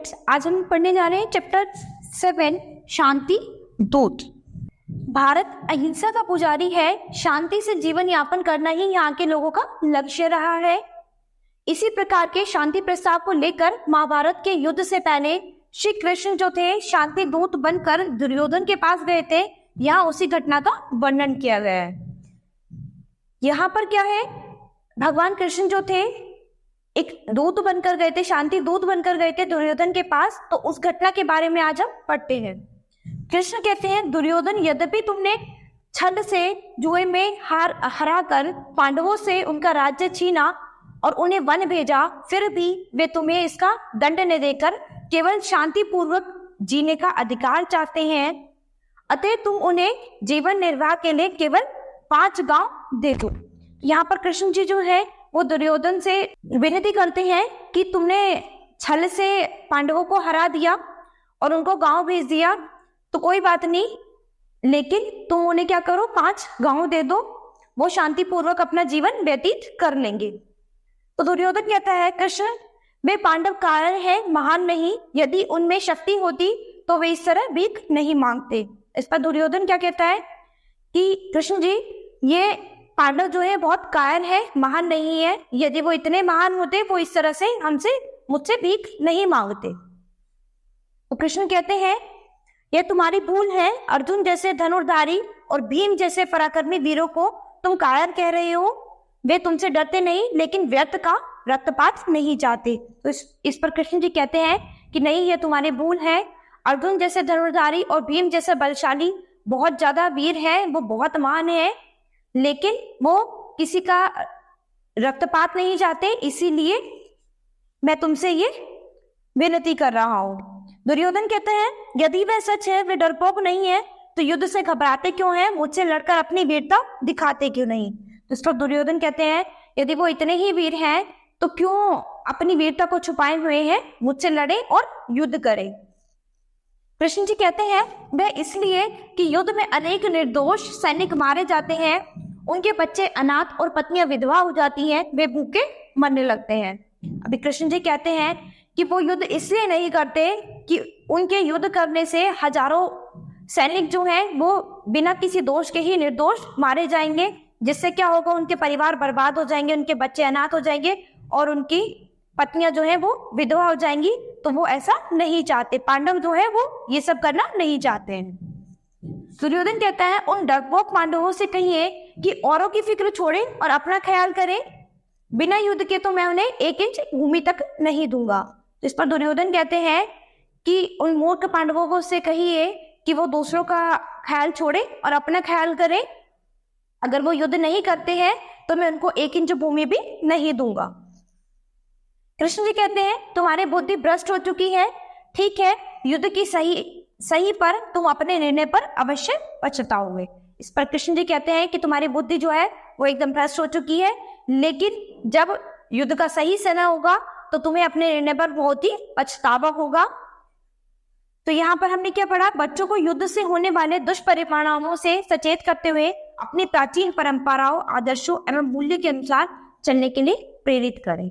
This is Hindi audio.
स्टूडेंट्स, आज हम पढ़ने जा रहे हैं चैप्टर 7 शांति दूत। भारत अहिंसा का पुजारी है। शांति से जीवन यापन करना ही यहाँ के लोगों का लक्ष्य रहा है। इसी प्रकार के शांति प्रस्ताव को लेकर महाभारत के युद्ध से पहले श्री कृष्ण जो थे शांति दूत बनकर दुर्योधन के पास गए थे। यहाँ उसी घटना का वर्णन किया गया है। यहाँ पर क्या है, भगवान कृष्ण जो थे एक दूत बनकर गए थे, शांति दूत बनकर गए थे दुर्योधन के पास। तो उस घटना के बारे में आज हम पढ़ते हैं। कृष्ण कहते हैं, दुर्योधन यद्यपि तुमने छल से जुए में हरा कर पांडवों से उनका राज्य छीना और उन्हें वन भेजा, फिर भी वे तुम्हें इसका दंड न देकर केवल शांति पूर्वक जीने का अधिकार चाहते हैं। अतः तुम उन्हें जीवन निर्वाह के लिए केवल 5 गांव दे दो। यहाँ पर कृष्ण जी जो है वो दुर्योधन से विनती करते हैं कि तुमने छल से पांडवों को हरा दिया और उनको गांव भेज दिया, तो कोई बात नहीं, लेकिन तुम उन्हें क्या करो, 5 गांव दे दो, वो शांतिपूर्वक अपना जीवन व्यतीत कर लेंगे। तो दुर्योधन कहता है, कृष्ण वे पांडव कारण है, महान नहीं। यदि उनमें शक्ति होती तो वे इस तरह भीख नहीं मांगते। इस पर दुर्योधन क्या कहता है कि कृष्ण जी, ये पांडव जो है बहुत कायर है, महान नहीं है। यदि वो इतने महान होते वो इस तरह से मुझसे भीख नहीं मांगते। तो कृष्ण कहते हैं, यह तुम्हारी भूल है। अर्जुन जैसे धनुर्धारी और भीम जैसे पराक्रमी वीरों को तुम कायर कह रहे हो। वे तुमसे डरते नहीं, लेकिन व्यर्थ का रक्तपात नहीं चाहते। तो इस पर कृष्ण जी कहते हैं कि नहीं, यह तुम्हारी भूल है। अर्जुन जैसे धनुर्धारी और भीम जैसे बलशाली बहुत ज्यादा वीर है, वो बहुत महान है, लेकिन वो किसी का रक्तपात नहीं चाहते, इसीलिए मैं तुमसे ये विनती कर रहा हूं। दुर्योधन कहते हैं, यदि वह सच है, वे डरपोक नहीं है, तो युद्ध से घबराते क्यों हैं? मुझसे लड़कर अपनी वीरता दिखाते क्यों नहीं? तो इस पर दुर्योधन कहते हैं, यदि वो इतने ही वीर हैं तो क्यों अपनी वीरता को छुपाए हुए हैं, मुझसे लड़े और युद्ध करें। कृष्ण जी कहते हैं, वह इसलिए कि युद्ध में अनेक निर्दोष सैनिक मारे जाते हैं, उनके बच्चे अनाथ और पत्नियां विधवा हो जाती हैं, वे भूखे मरने लगते हैं। अभी कृष्ण जी कहते हैं कि वो युद्ध इसलिए नहीं करते कि उनके युद्ध करने से हजारों सैनिक जो हैं वो बिना किसी दोष के ही निर्दोष मारे जाएंगे, जिससे क्या होगा, उनके परिवार बर्बाद हो जाएंगे, उनके बच्चे अनाथ हो जाएंगे और उनकी पत्नियां जो है वो विधवा हो जाएंगी। तो वो ऐसा नहीं चाहते, पांडव जो है वो ये सब करना नहीं चाहते हैं। दुर्योधन कहता है, उन डरपोक पांडवों से कहिए कि औरों की फिक्र छोड़े और अपना ख्याल करें। बिना युद्ध के तो मैं उन्हें 1 इंच भूमि तक नहीं दूंगा। तो इस पर दुर्योधन कहते हैं कि उन मूर्ख पांडवों को से कहिए कि वो दूसरों का ख्याल छोड़े और अपना ख्याल करें। अगर वो युद्ध नहीं करते हैं तो मैं उनको 1 इंच भूमि भी नहीं दूंगा। कृष्ण जी कहते हैं, तुम्हारी बुद्धि भ्रष्ट हो चुकी है। ठीक है, युद्ध की सही पर तुम अपने निर्णय पर अवश्य पछताओगे। इस पर कृष्ण जी कहते हैं कि तुम्हारी बुद्धि जो है वो एकदम भ्रष्ट हो चुकी है, लेकिन जब युद्ध का सही समय होगा तो तुम्हें अपने निर्णय पर बहुत ही पछतावा होगा। तो यहाँ पर हमने क्या पढ़ा, बच्चों को युद्ध से होने वाले दुष्परिणामों से सचेत करते हुए अपनी प्राचीन परंपराओं, आदर्शों एवं मूल्य के अनुसार चलने के लिए प्रेरित करें।